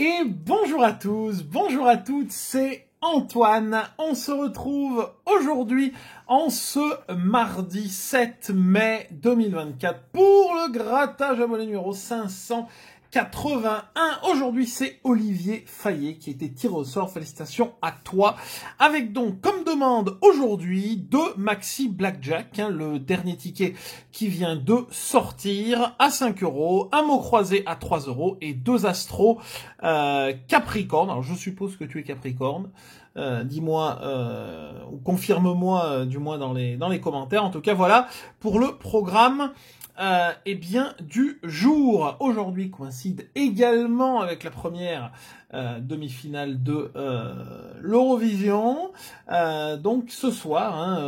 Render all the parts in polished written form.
Et bonjour à tous, bonjour à toutes, c'est Antoine. On se retrouve aujourd'hui en ce mardi 7 mai 2024 pour le grattage abonné numéro 581. Aujourd'hui, c'est Olivier Fayet qui a été tiré au sort. Félicitations à toi. Avec donc, comme demande aujourd'hui, 2 Maxi Blackjack, le dernier ticket qui vient de sortir à 5 €, un mot croisé à 3 € et 2 Astro Capricorne. Alors, je suppose que tu es Capricorne. Dis-moi ou confirme-moi du moins dans les commentaires. En tout cas, voilà pour le programme eh bien du jour. Aujourd'hui coïncide également avec la première demi-finale de l'Eurovision. Donc ce soir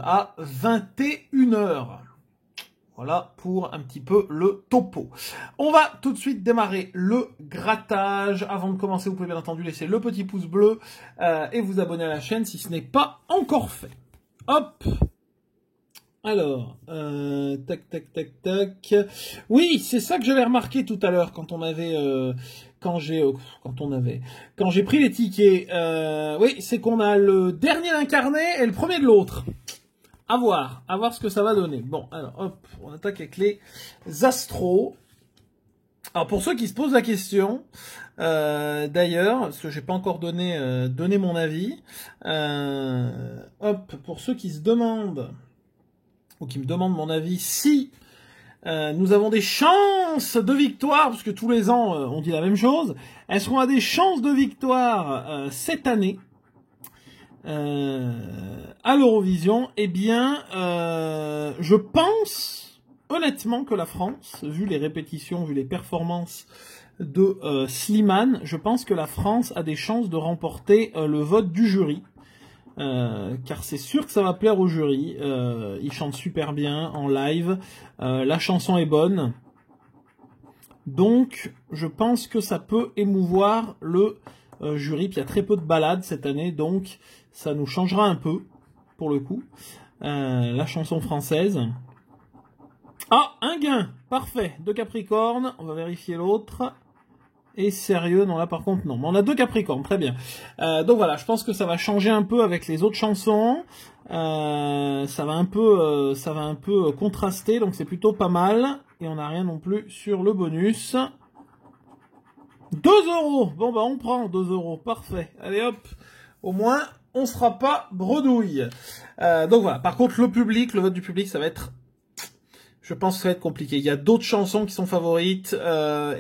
à 21 h. Voilà pour un petit peu le topo. On va tout de suite démarrer le grattage. Avant de commencer, vous pouvez bien entendu laisser le petit pouce bleu et vous abonner à la chaîne si ce n'est pas encore fait. Hop. Alors, tac. Oui, c'est ça que j'avais remarqué tout à l'heure quand on avait, quand j'ai pris les tickets. Oui, c'est qu'on a le dernier d'incarné et le premier de l'autre. À voir ce que ça va donner. Bon, alors, hop, on attaque avec les astros. Alors, pour ceux qui se posent la question, d'ailleurs, parce que j'ai pas encore donné mon avis, hop, pour ceux qui se demandent, ou qui me demandent mon avis, si nous avons des chances de victoire, parce que tous les ans, on dit la même chose, est-ce qu'on a des chances de victoire cette année à l'Eurovision? Eh bien, je pense honnêtement que la France, vu les répétitions, vu les performances de Slimane, je pense que la France a des chances de remporter le vote du jury. Car c'est sûr que ça va plaire au jury. Ils chantent super bien en live. La chanson est bonne. Donc, je pense que ça peut émouvoir le jury. Puis il y a très peu de ballades cette année, donc ça nous changera un peu, pour le coup. La chanson française. Ah, un gain. Parfait. 2 Capricornes. On va vérifier l'autre. Et sérieux, non, là par contre non. Mais on a 2 Capricornes, très bien. Donc voilà, je pense que ça va changer un peu avec les autres chansons. Ça va un peu contraster, donc c'est plutôt pas mal. Et on n'a rien non plus sur le bonus. 2 €. Bon bah on prend 2 €, parfait. Allez hop, au moins on sera pas bredouille. Donc voilà, par contre le public, le vote du public, ça va être... Je pense que ça va être compliqué. Il y a d'autres chansons qui sont favorites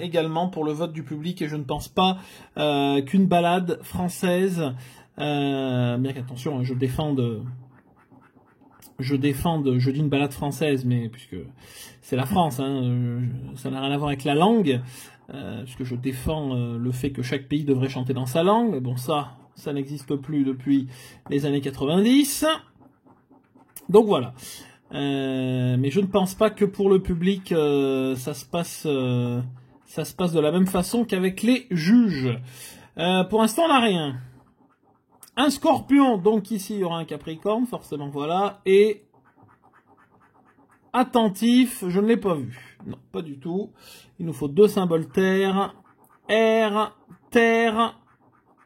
également pour le vote du public et je ne pense pas qu'une ballade française, bien qu'attention, je dis une ballade française, mais puisque c'est la France, ça n'a rien à voir avec la langue, puisque je défends le fait que chaque pays devrait chanter dans sa langue, mais bon ça n'existe plus depuis les années 90. Donc voilà. Mais je ne pense pas que pour le public ça se passe de la même façon qu'avec les juges. Pour l'instant on n'a rien. Un Scorpion, donc ici il y aura un Capricorne, forcément voilà, et attentif, je ne l'ai pas vu. Non, pas du tout. Il nous faut 2 symboles terre, air, terre,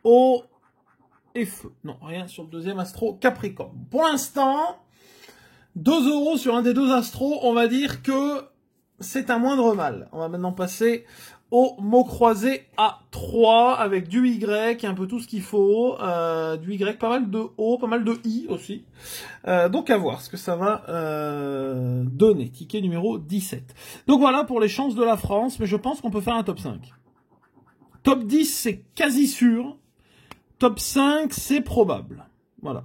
eau et feu. Non, rien sur le deuxième astro Capricorne. Pour l'instant, 2 € sur un des 2 astros, on va dire que c'est un moindre mal. On va maintenant passer au mot croisé à 3 avec du Y, un peu tout ce qu'il faut. Du Y, pas mal de O, pas mal de I aussi. Donc à voir ce que ça va donner. Ticket numéro 17. Donc voilà pour les chances de la France, mais je pense qu'on peut faire un top 5. Top 10, c'est quasi sûr. Top 5, c'est probable. Voilà.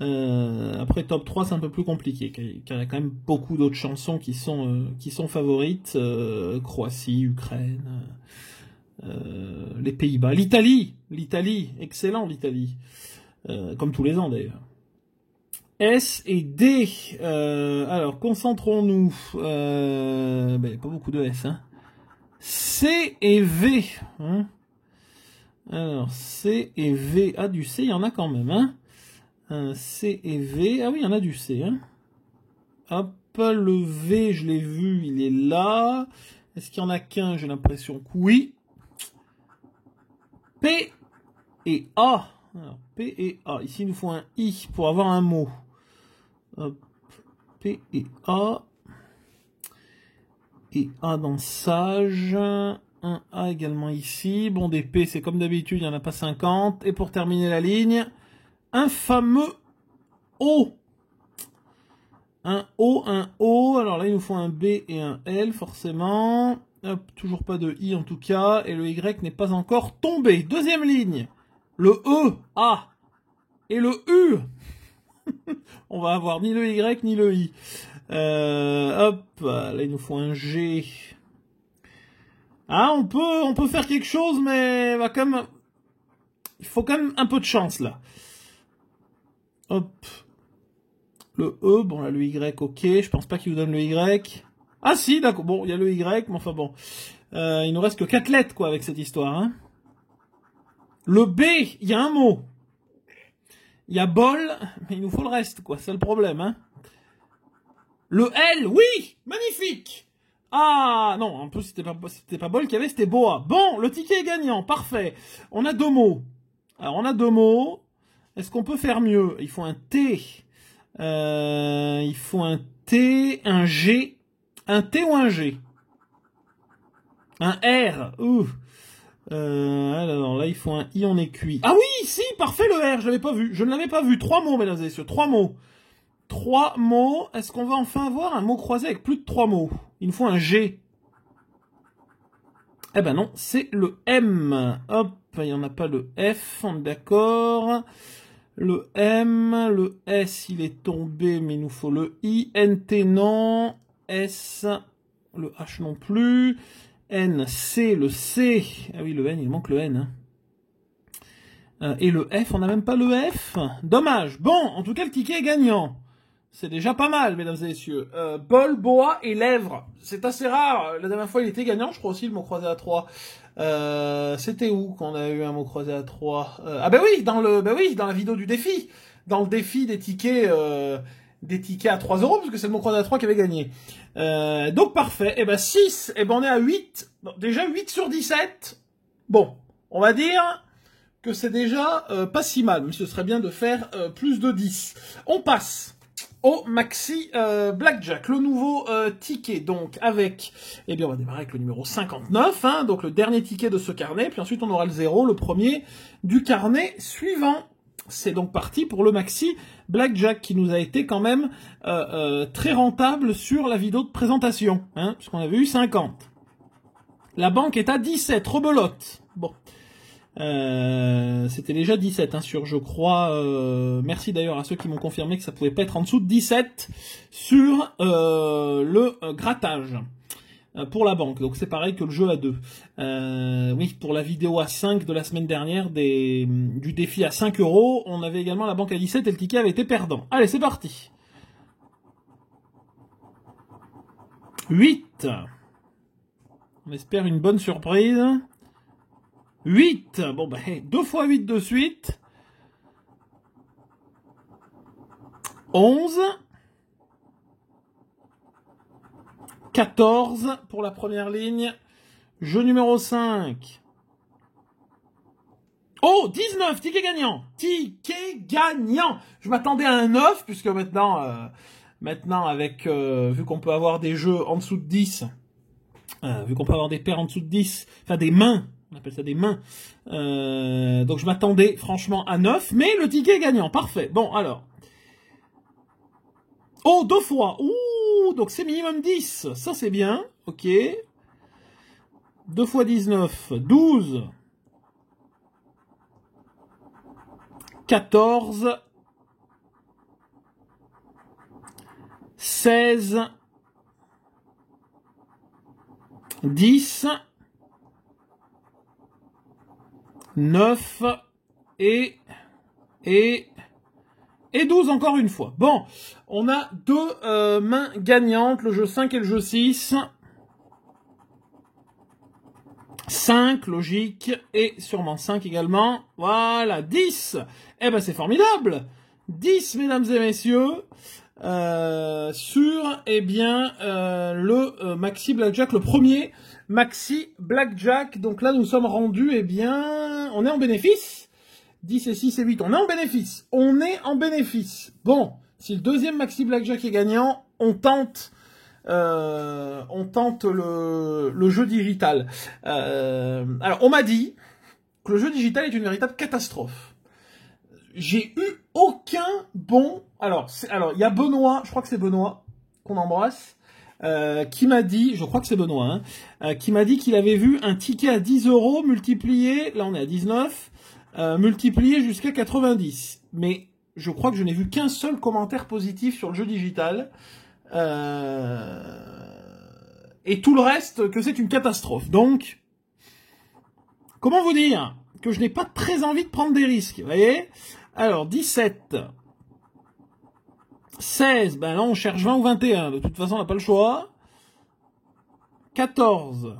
Après top 3 c'est un peu plus compliqué car il y a quand même beaucoup d'autres chansons qui sont favorites, Croatie, Ukraine, les Pays-Bas, l'Italie, excellent l'Italie, comme tous les ans d'ailleurs. S et D, alors concentrons-nous, il n'y a pas beaucoup de S, hein. C et V, hein. Alors C et V, ah du C il y en a quand même, hein. C et V. Ah oui, il y en a du C. Hein. Hop, le V, je l'ai vu, il est là. Est-ce qu'il y en a qu'un? J'ai l'impression que oui. P et A. Alors, P et A. Ici, il nous faut un I pour avoir un mot. Hop. P et A. Et A dans sage. Un A également ici. Bon, des P, c'est comme d'habitude, il n'y en a pas 50. Et pour terminer la ligne, un fameux O. Un O, un O. Alors là, il nous faut un B et un L, forcément. Hop, toujours pas de I en tout cas. Et le Y n'est pas encore tombé. Deuxième ligne. Le E, A. Et le U. On va avoir ni le Y ni le I. Hop, là, il nous faut un G. Ah, on peut faire quelque chose, mais va quand même, il faut quand même un peu de chance, là. Hop. Le E, bon là le Y, ok, je pense pas qu'il vous donne le Y. Ah si, d'accord, bon, il y a le Y, mais enfin bon. Il nous reste que 4 lettres, quoi, avec cette histoire, hein. Le B, il y a un mot. Il y a bol, mais il nous faut le reste, quoi, c'est le problème, hein. Le L, oui, magnifique. Ah, non, en plus c'était pas bol qu'il y avait, c'était boa. Bon, le ticket est gagnant, parfait. On a 2 mots. Alors, on a 2 mots. Est-ce qu'on peut faire mieux? Il faut un T. Il faut un T, un G. Un T ou un G? Un R. Alors là, il faut un I en écuit. Ah oui, si, parfait le R, je l'avais pas vu. Je ne l'avais pas vu. 3 mots, mesdames et messieurs. 3 mots. 3 mots. Est-ce qu'on va enfin avoir un mot croisé avec plus de 3 mots? Il nous faut un G. Eh ben non, c'est le M. Hop, il n'y en a pas le F, on est d'accord. Le M, le S, il est tombé, mais il nous faut le I. NT, non. S, le H non plus. N, C, le C. Ah oui, le N, il manque le N. Hein. Et le F, on n'a même pas le F. Dommage. Bon, en tout cas, le ticket est gagnant. C'est déjà pas mal, mesdames et messieurs. Bol, boa et lèvres. C'est assez rare. La dernière fois, il était gagnant. Je crois aussi le mot croisé à 3. C'était où qu'on a eu un mot croisé à 3 Ah ben oui, dans la vidéo du défi. Dans le défi des tickets à 3 euros, parce que c'est le mot croisé à 3 qui avait gagné. Donc parfait. Et ben 6, et ben on est à 8. Bon, déjà 8 sur 17. Bon, on va dire que c'est déjà pas si mal. Mais ce serait bien de faire plus de 10. On passe au Maxi Blackjack, le nouveau ticket, donc avec, eh bien on va démarrer avec le numéro 59, hein, donc le dernier ticket de ce carnet, puis ensuite on aura le 0, le premier du carnet suivant. C'est donc parti pour le Maxi Blackjack qui nous a été quand même très rentable sur la vidéo de présentation, hein, puisqu'on avait eu 50. La banque est à 17, rebelote. Bon. C'était déjà 17 hein, sur, je crois, merci d'ailleurs à ceux qui m'ont confirmé que ça pouvait pas être en dessous de 17 sur le grattage pour la banque. Donc c'est pareil que le jeu à 2. Oui, pour la vidéo à 5 de la semaine dernière du défi à 5 euros, on avait également la banque à 17 et le ticket avait été perdant. Allez, c'est parti. 8. On espère une bonne surprise. 8, bon ben, 2 fois 8 de suite. 11. 14 pour la première ligne. Jeu numéro 5. Oh, 19, ticket gagnant. Ticket gagnant. Je m'attendais à un 9, puisque maintenant avec, vu qu'on peut avoir des jeux en dessous de 10, vu qu'on peut avoir des paires en dessous de 10, enfin des mains, on appelle ça des mains. Donc je m'attendais franchement à 9, mais le ticket est gagnant, parfait. Bon, alors. Oh, 2 fois. Ouh, donc c'est minimum 10. Ça c'est bien, ok. 2 fois 19, 12. 14. 16. 10. 9 et 12 encore une fois. Bon, on a 2 mains gagnantes, le jeu 5 et le jeu 6. 5, logique, et sûrement 5 également. Voilà, 10. Eh ben c'est formidable. 10, mesdames et messieurs, sur, eh bien, le Maxi Blackjack, le premier Maxi Blackjack. Donc là, nous sommes rendus, eh bien, hein. On est en bénéfice. 10 et 6 et 8, on est en bénéfice. On est en bénéfice. Bon, si le deuxième Maxi Blackjack est gagnant, on tente le jeu digital. Alors, on m'a dit que le jeu digital est une véritable catastrophe. J'ai eu aucun bon... Alors, il y a Benoît, je crois que c'est Benoît, qu'on embrasse, qui m'a dit, je crois que c'est Benoît, hein, qui m'a dit qu'il avait vu un ticket à 10 € multiplié, là on est à 19, multiplié jusqu'à 90. Mais je crois que je n'ai vu qu'un seul commentaire positif sur le jeu digital. Et tout le reste, que c'est une catastrophe. Donc, comment vous dire que je n'ai pas très envie de prendre des risques, vous voyez? Alors, 17, 16, ben là on cherche 20 ou 21, de toute façon on n'a pas le choix. 14,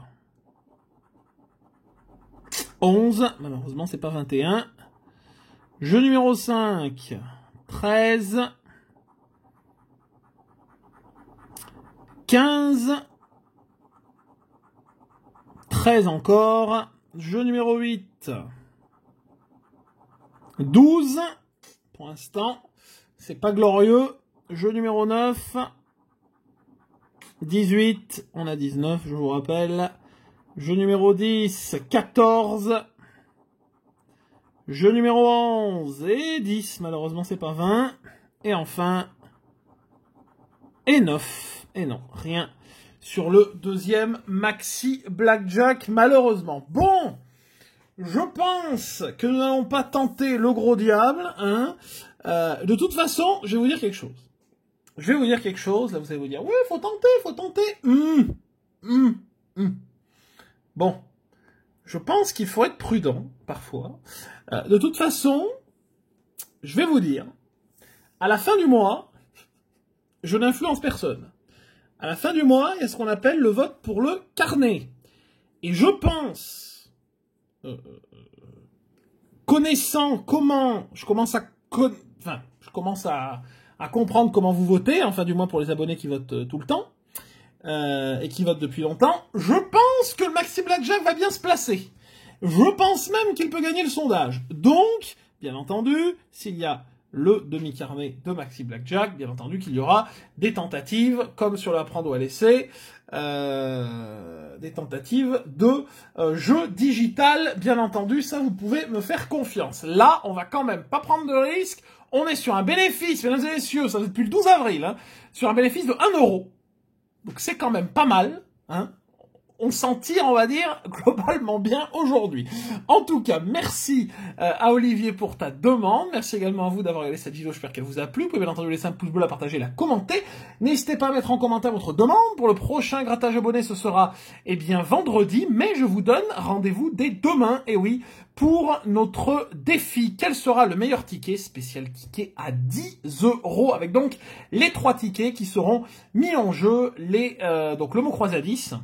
11, malheureusement c'est pas 21. Jeu numéro 5, 13, 15, 13 encore, jeu numéro 8, 12, pour l'instant, c'est pas glorieux, jeu numéro 9, 18, on a 19, je vous rappelle, jeu numéro 10, 14, jeu numéro 11 et 10, malheureusement c'est pas 20, et enfin, et 9, et non, rien sur le deuxième Maxi Blackjack, malheureusement. Bon, je pense que nous n'allons pas tenter le gros diable, hein. De toute façon, je vais vous dire quelque chose. Je vais vous dire quelque chose, là vous allez vous dire, oui, faut tenter. Bon, je pense qu'il faut être prudent, parfois. De toute façon, je vais vous dire, à la fin du mois, je n'influence personne. À la fin du mois, il y a ce qu'on appelle le vote pour le carnet. Et je pense, connaissant comment, je commence à comprendre comment vous votez, enfin du moins pour les abonnés qui votent tout le temps, et qui votent depuis longtemps, je pense que le Maxi Blackjack va bien se placer. Je pense même qu'il peut gagner le sondage. Donc, bien entendu, s'il y a le demi-carnet de Maxi Blackjack, bien entendu qu'il y aura des tentatives, comme sur l'apprendre ou à laisser, des tentatives de jeu digital, bien entendu, ça vous pouvez me faire confiance. Là, on va quand même pas prendre de risques, on est sur un bénéfice, mesdames et messieurs, ça fait depuis le 12 avril, hein, sur un bénéfice de 1 €. Donc c'est quand même pas mal, hein. On s'en tire, on va dire, globalement bien aujourd'hui. En tout cas, merci à Olivier pour ta demande. Merci également à vous d'avoir regardé cette vidéo. J'espère qu'elle vous a plu. Vous pouvez bien entendu laisser un pouce bleu, la partager, la commenter. N'hésitez pas à mettre en commentaire votre demande. Pour le prochain grattage abonné, ce sera, eh bien, vendredi. Mais je vous donne rendez-vous dès demain. Et oui, pour notre défi. Quel sera le meilleur ticket? Spécial ticket à 10 € avec donc les 3 tickets qui seront mis en jeu. Donc le mot croisé à 10.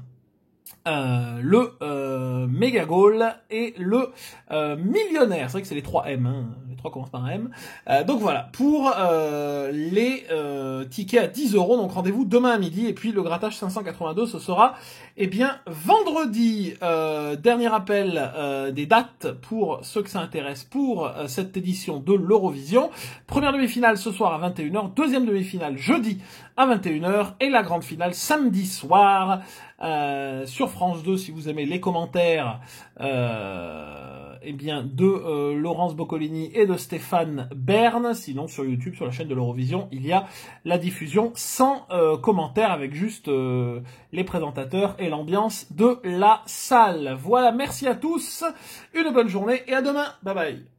Le méga goal et le millionnaire. C'est vrai que c'est les 3 M, hein. Les 3 commencent par M. Donc voilà, pour les tickets à 10 €. Donc rendez-vous demain à midi. Et puis le grattage 582, ce sera, eh bien, vendredi. Dernier rappel des dates pour ceux que ça intéresse pour cette édition de l'Eurovision. Première demi-finale ce soir à 21 h. Deuxième demi-finale jeudi à 21 h. Et la grande finale samedi soir sur France 2, si vous aimez les commentaires eh bien, de Laurence Boccolini et de Stéphane Bern. Sinon, sur YouTube, sur la chaîne de l'Eurovision, il y a la diffusion sans commentaires avec juste les présentateurs et l'ambiance de la salle. Voilà, merci à tous, une bonne journée et à demain. Bye bye.